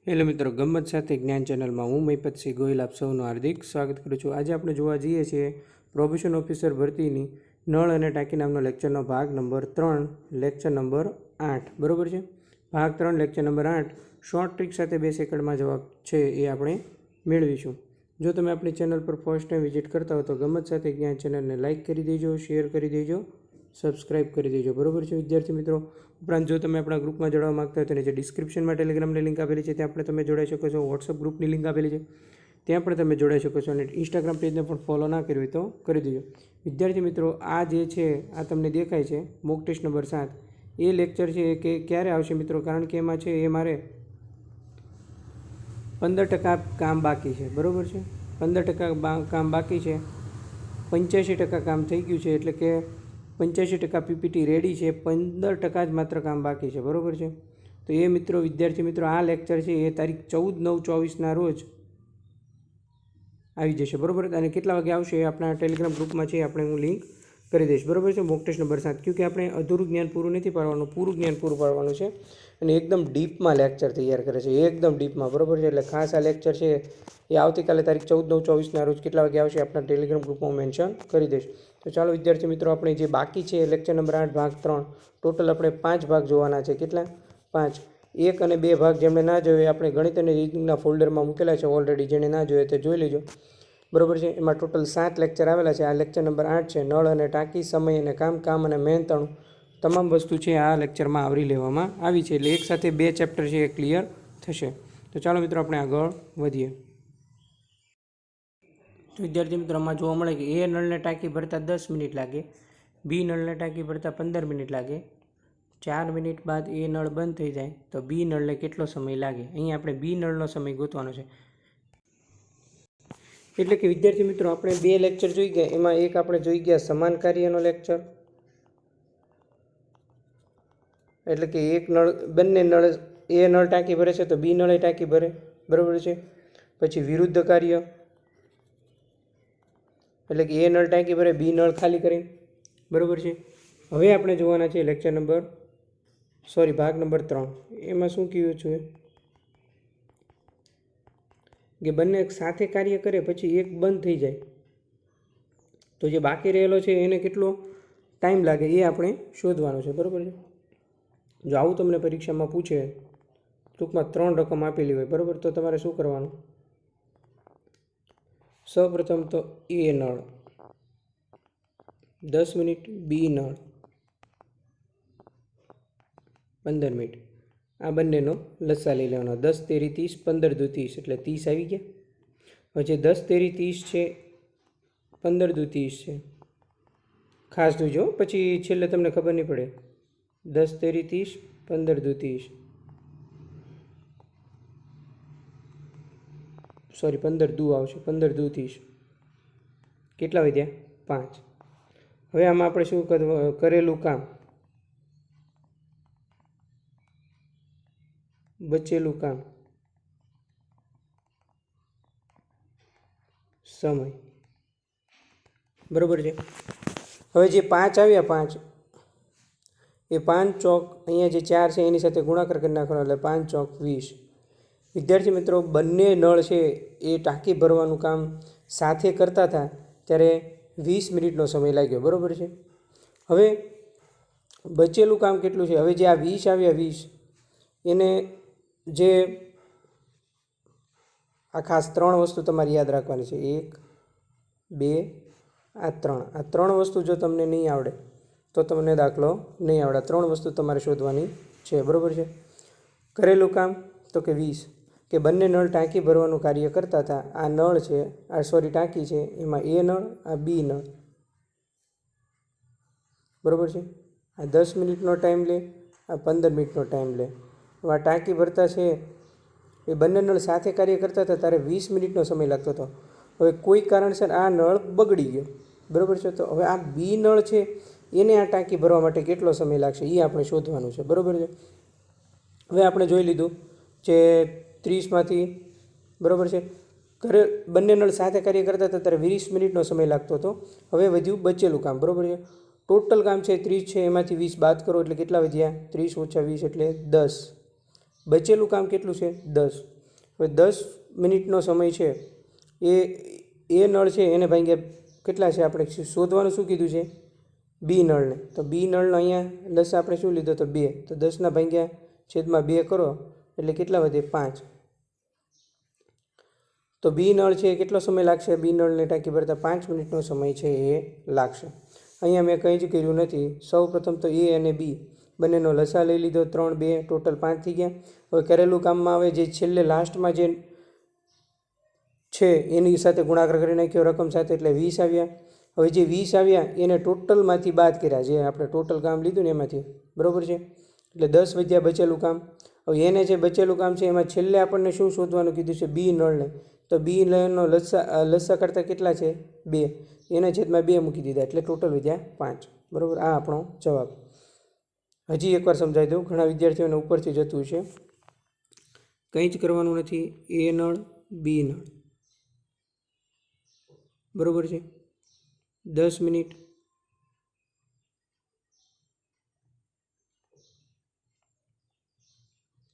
Hello મિત્રો, ગમ્મત સાથે જ્ઞાન ચેનલમાં હું મહિપતસિંહ ગોહિલ આપ સૌનું હાર્દિક સ્વાગત કરું છું। આજે આપણે જોવા જઈએ છીએ પ્રોબેશન ઓફિસર ભરતીની નળ અને ટાંકી નામનો લેક્ચરનો ભાગ નંબર 3 લેક્ચર નંબર 8 બરાબર છે। ભાગ 3 લેક્ચર નંબર 8 શોર્ટ ટ્રીક સાથે 2 સેકન્ડમાં જવાબ છે એ આપણે મેળવીશું। જો તમે આપણી ચેનલ પર ફર્સ્ટ ટાઈમ વિઝિટ કરતા હો તો ગમ્મત સાથે જ્ઞાન ચેનલને લાઇક કરી દેજો, શેર કરી દેજો, સબસ્ક્રાઇબ કરી દેજો બરાબર છે વિદ્યાર્થી મિત્રો। ઉપરાંત જો તમે આપણા ગ્રુપમાં જોડાવા માંગતા હોય તો નીચે ડિસ્ક્રિપ્શનમાં ટેલિગ્રામની લિંક આપેલી છે, ત્યાં પણ તમે જોડાઈ શકો છો। વોટ્સઅપ ગ્રુપની લિંક આપેલી છે, ત્યાં પણ તમે જોડાઈ શકો છો। અને ઇન્સ્ટાગ્રામ પેજને પણ ફોલો ના કર્યું હોય તો કરી દેજો વિદ્યાર્થી મિત્રો। આ જે છે આ તમને દેખાય છે મોક ટેસ્ટ નંબર 7 એ લેક્ચર છે કે ક્યારે આવશે મિત્રો, કારણ કે એમાં છે એ મારે 15% કામ બાકી છે બરાબર છે। 15% કામ બાકી છે, 85% કામ થઈ ગયું છે, એટલે કે 85% પીપીટી રેડી છે, 15% જ માત્ર કામ બાકી છે બરાબર છે। તો એ મિત્રો વિદ્યાર્થી મિત્રો આ લેક્ચર છે એ તારીખ 14/9/24ના રોજ આવી જશે બરાબર। અને કેટલા વાગે આવશે એ આપણા ટેલિગ્રામ ગ્રુપમાં છે, આપણે હું લિંક કરી દઈશ બરાબર છે। મોક ટેસ્ટ નંબર 7 ક્योंकि આપણે અધૂરું જ્ઞાન પૂરું નથી પાડવાનું, પૂરું જ્ઞાન પૂરું પાડવાનું છે અને એકદમ ડીપમાં લેક્ચર તૈયાર કરે છે, એકદમ ડીપમાં બરાબર છે। એટલે ખાસ આ લેક્ચર છે એ આવતીકાલે તારીખ 14/9/24ના રોજ કેટલા વાગે આવશે આપણા ટેલિગ્રામ ગ્રુપમાં મેન્શન કરી દઈશ। તો ચાલો વિદ્યાર્થી મિત્રો, આપણે જે બાકી છે લેક્ચર નંબર 8 ભાગ 3 ટોટલ આપણે 5 ભાગ જોવાના છે। કેટલા? 5। 1 અને 2 ભાગ જેમણે ના જોયો આપણે ગણિત અને રીઝનિંગના ફોલ્ડરમાં મૂકેલા છે ઓલરેડી, જેણે ના જોયો તે જોઈ લેજો બરાબર છે। એમાં ટોટલ 7 લેક્ચર આવેલા છે। આ લેક્ચર નંબર 8 છે, નળ અને ટાંકી, સમય અને કામ અને મહેનતાણું તમામ વસ્તુ છે આ લેક્ચરમાં આવરી લેવામાં આવી છે। એટલે એકસાથે 2 ચેપ્ટર છે એ ક્લિયર થશે। તો ચાલો મિત્રો આપણે આગળ વધીએ। તો વિદ્યાર્થી મિત્રો, આમાં જોવા મળે કે એ નળને ટાંકી ભરતા 10 મિનિટ લાગે, બી નળને ટાંકી ભરતા 15 મિનિટ લાગે, 4 મિનિટ બાદ એ નળ બંધ થઈ જાય તો બી નળને કેટલો સમય લાગે। અહીંયા આપણે બી નળનો સમય ગોતવાનો છે। એટલે કે વિદ્યાર્થી મિત્રો આપણે 2 લેક્ચર જોઈ ગયા, એમાં એક આપણે જોઈ ગયા સમાન કાર્યનો લેક્ચર, એટલે કે એક નળ બંને નળ એ નળ ટાંકી ભરે છે તો બી નળે ટાંકી ભરે બરાબર છે। પછી વિરુદ્ધ કાર્ય, એટલે કે એ નળ ટાંકી ભરે, બી નળ ખાલી કરે બરાબર છે। હવે આપણે જોવાના છે લેક્ચર નંબર ભાગ નંબર 3। એમાં શું કહ્યું છે કે બંને સાથે કાર્ય કરે પછી એક બંધ થઈ જાય તો જે બાકી રહેલો છે એને કેટલો ટાઈમ લાગે એ આપણે શોધવાનું છે બરાબર છે। જો આવું તમને પરીક્ષામાં પૂછે, ટૂંકમાં 3 રકમ આપેલી હોય બરાબર, તો તમારે શું કરવાનું? સૌપ્રથમ તો એ નળ 10 મિનિટ, બી નળ 15 મિનિટ, આ બંનેનો લસા લઈ લેવાનો। 10 તેરી 30, 15 દુ 30 એટલે 30 આવી ગયા। હવે જે 10 તેરી 30 છે, 15 દુ 30 છે, ખાસ જોજો પછી છેલ્લે તમને ખબર નહીં પડે। 10 તેરી 30, 15 દુ 30, સોરી 15 દુ આવશે, 15 દુ 30 કેટલા વધ્યા? 5। હવે આમાં આપણે શું કરેલું કામ, બચેલું કામ, સમય બરાબર છે। હવે જે 5 આવ્યા, 5 એ 5 ચોક અહીંયા જે 4 છે એની સાથે ગુણાકાર કરી નાખવાનો એટલે 5 ચોક 20। વિદ્યાર્થી મિત્રો બંને નળ છે એ ટાંકી ભરવાનું કામ સાથે કરતા હતા ત્યારે 20 મિનિટનો સમય લાગ્યો બરાબર છે। હવે બચેલું કામ કેટલું છે? હવે જે આ 20 આવ્યા 20 એને જે આ ખાસ 3 વસ્તુ તમારે યાદ રાખવાની છે, 1 2 આ 3 વસ્તુ જો તમને નહીં આવડે તો તમને દાખલો નહીં આવડે। 3 વસ્તુ તમારે શોધવાની છે બરાબર છે। કરેલું કામ તો કે 20, કે બંને નળ ટાંકી ભરવાનું કાર્ય કરતા હતા। આ નળ છે, આ સોરી ટાંકી છે, એમાં એ નળ, આ બી નળ બરાબર છે। આ 10 મિનિટનો ટાઈમ લે, આ 15 મિનિટનો ટાઈમ લે। આ ટાંકી ભરતા છે એ બંને નળ સાથે કાર્ય કરતા હતા ત્યારે 20 મિનિટનો સમય લાગતો હતો। હવે કોઈ કારણસર આ નળ બગડી ગયો બરાબર છે, તો હવે આ બી નળ છે એને આ ટાંકી ભરવા માટે કેટલો સમય લાગશે એ આપણે શોધવાનું છે બરાબર છે। હવે આપણે જોઈ લીધું જે 30માંથી બરાબર છે બંને નળ સાથે કાર્ય કરતા હતા ત્યારે 20 મિનિટનો સમય લાગતો હતો। હવે વધ્યું બચેલું કામ બરાબર છે। ટોટલ કામ છે 30 છે, એમાંથી 20 બાદ કરો એટલે કેટલા વધ્યા? 30 - 20 એટલે 10। બચેલું કામ કેટલું છે? 10। હવે 10 મિનિટનો સમય છે એ નળ છે એને ભાગ્યા કેટલા છે આપણે શોધવાનું શું કીધું છે બી નળને. તો બી નળનો અહીંયા લસા આપણે શું લીધો તો 2. તો 10ના ભાગ્યા છેદમાં 2 કરો એટલે કેટલા વધે 5. તો બી નળ છે એ કેટલો સમય લાગશે બી નળને ટાંકી ભરતા 5 મિનિટનો સમય છે એ લાગશે. અહીંયા મેં કંઈ જ કર્યું નથી. સૌ પ્રથમ તો એ અને બી બંનેનો લસા લઈ લીધો 3 2 ટોટલ 5 થઈ ગયા. હવે કરેલું કામમાં આવે જે છેલ્લે લાસ્ટમાં જે છે એની સાથે ગુણાકાર કરી નાખ્યો રકમ સાથે એટલે 20 આવ્યા. હવે જે 20 આવ્યા એને ટોટલમાંથી બાદ કર્યા, જે આપણે ટોટલ કામ લીધું ને એમાંથી, બરાબર છે. એટલે 10 વધ્યા બચેલું કામ. હવે એને જે બચેલું કામ છે એમાં છેલ્લે આપણને શું શોધવાનું કીધું છે બી નળને. તો બી નળનો લસા કરતાં કેટલા છે 2, એના છેદમાં 2 મૂકી દીધા એટલે ટોટલ વધ્યા 5. બરાબર, આ આપણો જવાબ. હજી એકવાર સમજાવી દઉં, ઘણા વિદ્યાર્થીઓને ઉપરથી જતું છે. કંઈ જ કરવાનું નથી. એ નળ બી નળ, બરાબર છે. 10 મિનિટ,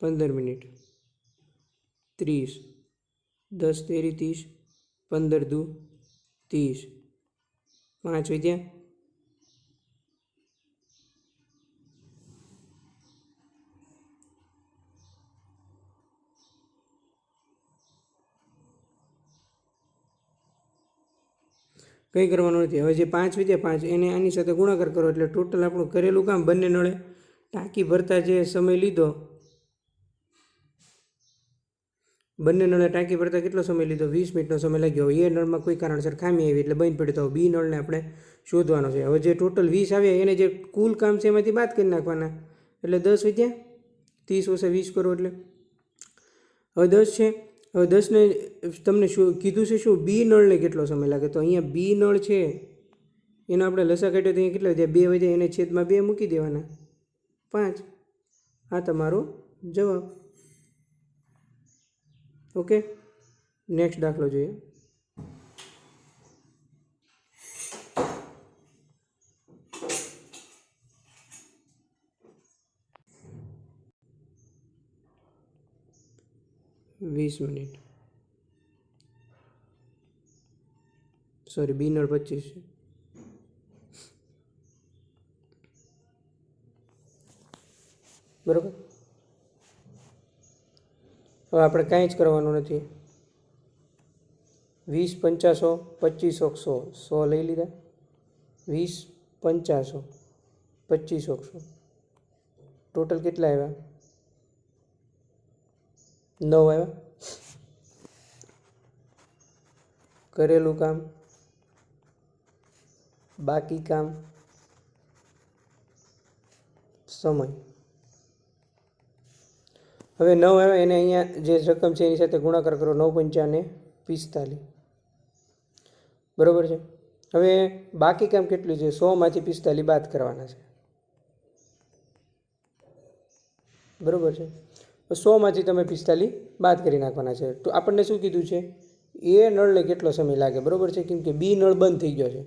15 મિનિટ, 30, 10 તેરી 30, 15 દુ 30, 5 વધ્યા. કંઈ કરવાનું નથી. હવે જે 5 વધ્યા 5 એને આની સાથે ગુણાકાર કરો એટલે ટોટલ આપણું કરેલું કામ બંને નળે ટાંકી ભરતા જે સમય લીધો, બંને નળે ટાંકી ભરતા કેટલો સમય લીધો 20 મિનિટનો સમય લાગ્યો. એ નળમાં કોઈ કારણસર ખામી આવી એટલે બંધ પડ્યો. તો બી નળને આપણે શોધવાનો છે. હવે જે ટોટલ 20 આવ્યા એને જે કુલ કામ છે એમાંથી બાદ કરી નાખવાના એટલે 10 વધ્યા. 30 ઓછા 20 કરો એટલે હવે 10 છે. હવે 10ને તમને શું કીધું છે શું બી નળને કેટલો સમય લાગે. તો અહીંયા બી નળ છે એનો આપણે લસા કાઢ્યો તો અહીંયા કેટલા વધ્યા 2 વધ્યા, એને છેદમાં 2 મૂકી દેવાના 5. આ તમારો જવાબ. ઓકે, નેક્સ્ટ દાખલો જોઈએ. વીસ મિનિટ, સોરી બી નળ 25 છે. બરાબર, હવે આપણે કાંઈ જ કરવાનું નથી. 20 50 25 100 100 લઈ લીધા. 20 50 25 100 ટોટલ કેટલા આવ્યા 9 આવ્યા. કરેલું કામ, બાકી કામ, સમય. હવે 9 આવ્યા એને અહીંયા જે રકમ છે એની સાથે ગુણાકાર કરો 9 પંચાને 45. બરાબર છે. હવે બાકી કામ કેટલું છે 100માંથી 45 બાદ કરવાના છે. બરાબર છે. 100માંથી તમે 45 બાદ કરી નાખવાના છે. તો આપણને શું કીધું છે એ નળને કેટલો સમય લાગે. બરાબર છે, કેમ કે બી નળ બંધ થઈ ગયો છે.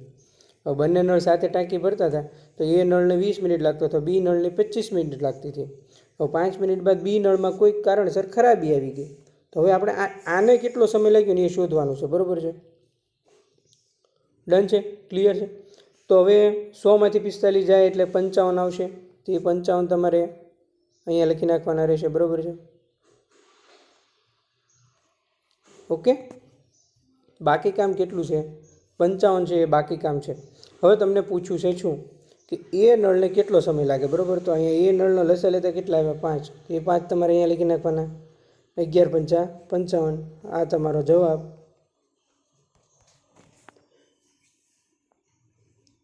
હવે બંને નળ સાથે ટાંકી ભરતા હતા તો એ નળને 20 મિનિટ લાગતો હતો, બી નળને 25 મિનિટ લાગતી હતી. હવે 5 મિનિટ બાદ બી નળમાં કોઈ કારણસર ખરાબી આવી ગઈ. તો હવે આપણે આને કેટલો સમય લાગ્યો ને એ શોધવાનું છે. બરાબર છે, ડન છે, ક્લિયર છે. તો હવે 100માંથી 45 જાય એટલે 55 આવશે. તો એ 55 તમારે અહીંયા લખી નાખવાના રહેશે. બરાબર છે, ઓકે. બાકી કામ કેટલું છે 55 છે, એ બાકી કામ છે. હવે તમને પૂછ્યું છે શું કે એ નળને કેટલો સમય લાગે. બરાબર, તો અહીંયા એ નળનો લસા લેતા કેટલા આવ્યા 5. એ 5 તમારે અહીંયા લખી નાખવાના. 11 5 55. આ તમારો જવાબ.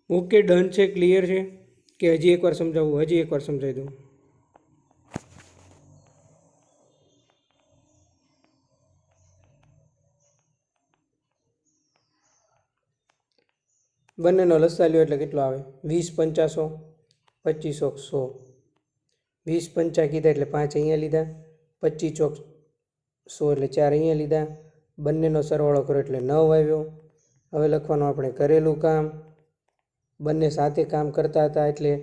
ઓકે, ડન છે, ક્લિયર છે કે હજી એકવાર સમજાવું? હજી એકવાર સમજાવી દઉં. બંનેનો લસા લ્યો એટલે કેટલો આવે 20 50 25 100. 20 50 કીધા એટલે 5 અહીંયા લીધા, 25 100 એટલે 4 અહીંયા લીધા. બંનેનો સરવાળો કરો એટલે 9 આવ્યો. હવે લખવાનું આપણે કરેલું કામ. બંને સાથે કામ કરતા હતા એટલે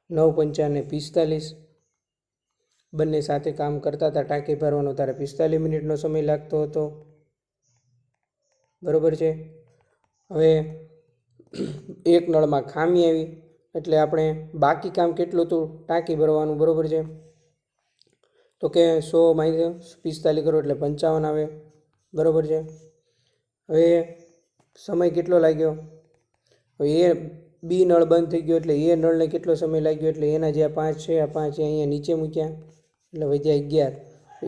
9 5 ને 45. બંને સાથે કામ કરતા હતા ટાંકી ભરવાનો ત્યારે 45 મિનિટનો સમય લાગતો હતો, બરાબર છે. હવે એક નળમાં ખામી આવી એટલે આપણે બાકી કામ કેટલું હતું ટાંકી ભરવાનું, બરાબર છે. તો કે 100 - 45 કરો એટલે 55 આવે, બરાબર છે. હવે સમય કેટલો લાગ્યો, હવે એ બી નળ બંધ થઈ ગયો એટલે એ નળને કેટલો સમય લાગ્યો, એટલે એના જે 5 છે આ 5 અહીંયા નીચે મૂક્યા એટલે વધ્યા 11.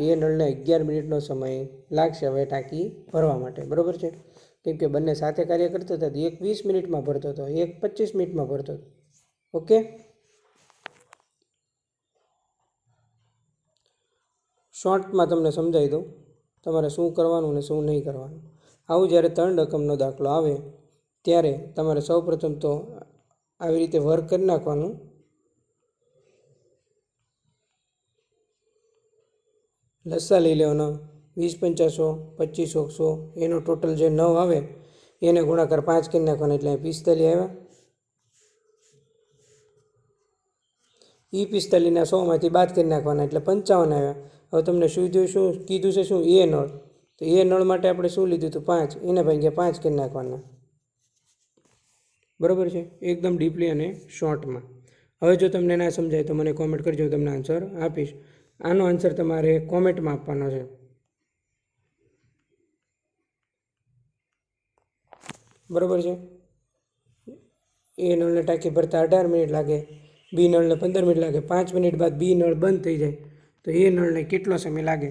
એ નળને 11 મિનિટનો સમય લાગશે હવે ટાંકી ભરવા માટે, બરાબર છે. કેમ કે બંને સાથે કાર્ય કરતા હતા. એક 20 મિનિટમાં ભરતો હતો, એક 25 મિનિટમાં ભરતો હતો. ઓકે, શોર્ટમાં તમને સમજાવી દઉં તમારે શું કરવાનું ને શું નહીં કરવાનું. આવું જ્યારે 3 રકમનો દાખલો આવે ત્યારે તમારે સૌપ્રથમ તો આવી રીતે વર્ક કરી નાખવાનું. લસા લઈ લેવાનો 20 × 50 = 25 × 100, એનો ટોટલ જે 9 આવે એને ગુણાકાર 5 કરી નાખવાનો એટલે 45 આવ્યા. એ 45ના 100માંથી બાદ કરી નાખવાના એટલે 55 આવ્યા. હવે તમને શું કીધું છે, શું એ નળ, તો એ નળ માટે આપણે શું લીધું હતું 5, એને ભાગ્યા 5 કરી નાખવાના, બરાબર છે. એકદમ ડીપલી અને શોર્ટમાં. હવે જો તમને ના સમજાય તો મને કોમેન્ટ કરજો, તમને આન્સર આપીશ. આનો આન્સર તમારે કોમેન્ટમાં આપવાનો છે, બરાબર છે. એ નળને ટાંકી ભરતા 18 મિનિટ લાગે, બી નળને 15 મિનિટ લાગે. 5 મિનિટ બાદ બી નળ બંધ થઈ જાય તો એ નળને કેટલો સમય લાગે,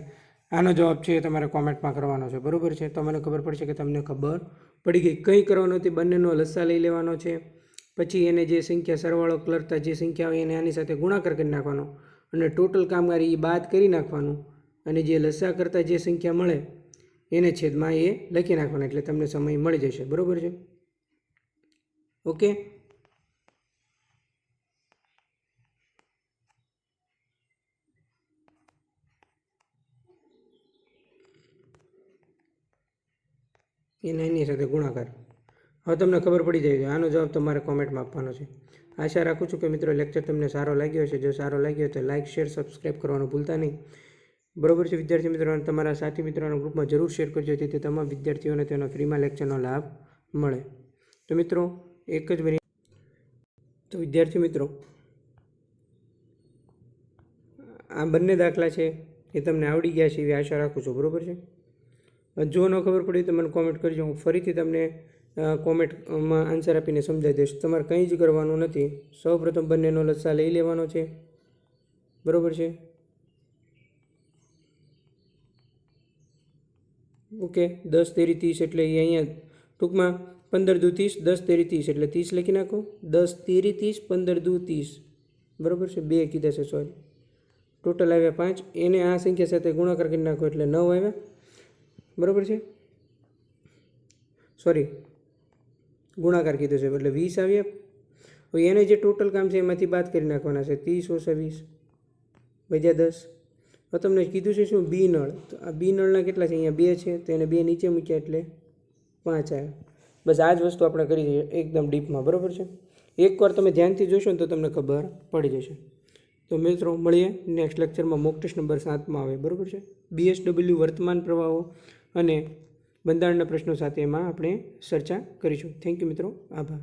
આનો જવાબ છે એ તમારે કોમેન્ટમાં કરવાનો છે, બરાબર છે. તો મને ખબર પડશે કે તમને ખબર પડી ગઈ. કંઈ કરવાનું નથી, બંનેનો લસા લઈ લેવાનો છે, પછી એને જે સંખ્યા સરવાળો કરતા જે સંખ્યા આવે એને આની સાથે ગુણાકાર કરી નાખવાનો અને ટોટલ કામગીરી એ બાદ કરી નાખવાનું અને જે લસા કરતાં જે સંખ્યા મળે એને છેદમાં એ લખી નાખવાના એટલે તમને સમય મળી જશે, બરાબર છે. ઓકે, એની સાથે ગુણાકાર. હવે તમને ખબર પડી જાય. આનો જવાબ તમારે કોમેન્ટમાં આપવાનો છે. આશા રાખું છું કે મિત્રો લેક્ચર તમને સારો લાગ્યો હશે. જો સારો લાગ્યો તો લાઇક, શેર, સબસ્ક્રાઈબ કરવાનું ભૂલતા નહીં, બરાબર છે. વિદ્યાર્થી મિત્રો તમારા સાથી મિત્રોના ગ્રુપમાં જરૂર શેર કરજો જેથી તમામ વિદ્યાર્થીઓને તેનો ફ્રીમાં લેક્ચરનો લાભ મળે. તો મિત્રો એક જ મિનિટ. તો વિદ્યાર્થી મિત્રો આ બંને દાખલા છે એ તમને આવડી ગયા છે એવી આશા રાખું છું, બરાબર છે. જો ન ખબર પડી તો મને કોમેન્ટ કરજો, હું ફરીથી તમને કોમેન્ટમાં આન્સર આપીને સમજાવી દઈશ. તમારે કંઈ જ કરવાનું નથી. સૌપ્રથમ બંનેનો લસા લઈ લેવાનો છે, બરાબર છે. ઓકે, 10 × 30 એટલે એ અહીંયા ટૂંકમાં 15 × 2 = 30, 10 × 30 એટલે 30 લખી નાખો. 10 × 30 = 15 × 2 = 30, બરાબર છે. 2 કીધા છે, સોરી. ટોટલ આવ્યા 5. એને આ સંખ્યા સાથે ગુણાકાર કરી નાખો એટલે 9 આવ્યા, બરાબર છે. સોરી, ગુણાકાર કીધું છે એટલે 20 આવ્યા. હવે એને જે ટોટલ કામ છે એમાંથી બાદ કરી નાખવાના છે. 30 - 20 વધ્યા 10. હવે તમને કીધું છે શું બી નળ, તો આ બી નળના કેટલા છે, અહીંયા 2 છે તો એને 2 નીચે મૂક્યા એટલે 5 આવ્યા. બસ આ જ વસ્તુ આપણે કરી છે એકદમ ડીપમાં, બરાબર છે. એકવાર તમે ધ્યાનથી જોશો ને તો તમને ખબર પડી જશે. તો મિત્રો મળીએ નેક્સ્ટ લેક્ચરમાં. મોક ટેસ્ટ નંબર 7માં આવે, બરાબર છે. BSW વર્તમાન પ્રવાહો અને બંધારણના પ્રશ્નો સાથે એમાં આપણે ચર્ચા કરીશું. થેન્ક યુ મિત્રો, આભાર.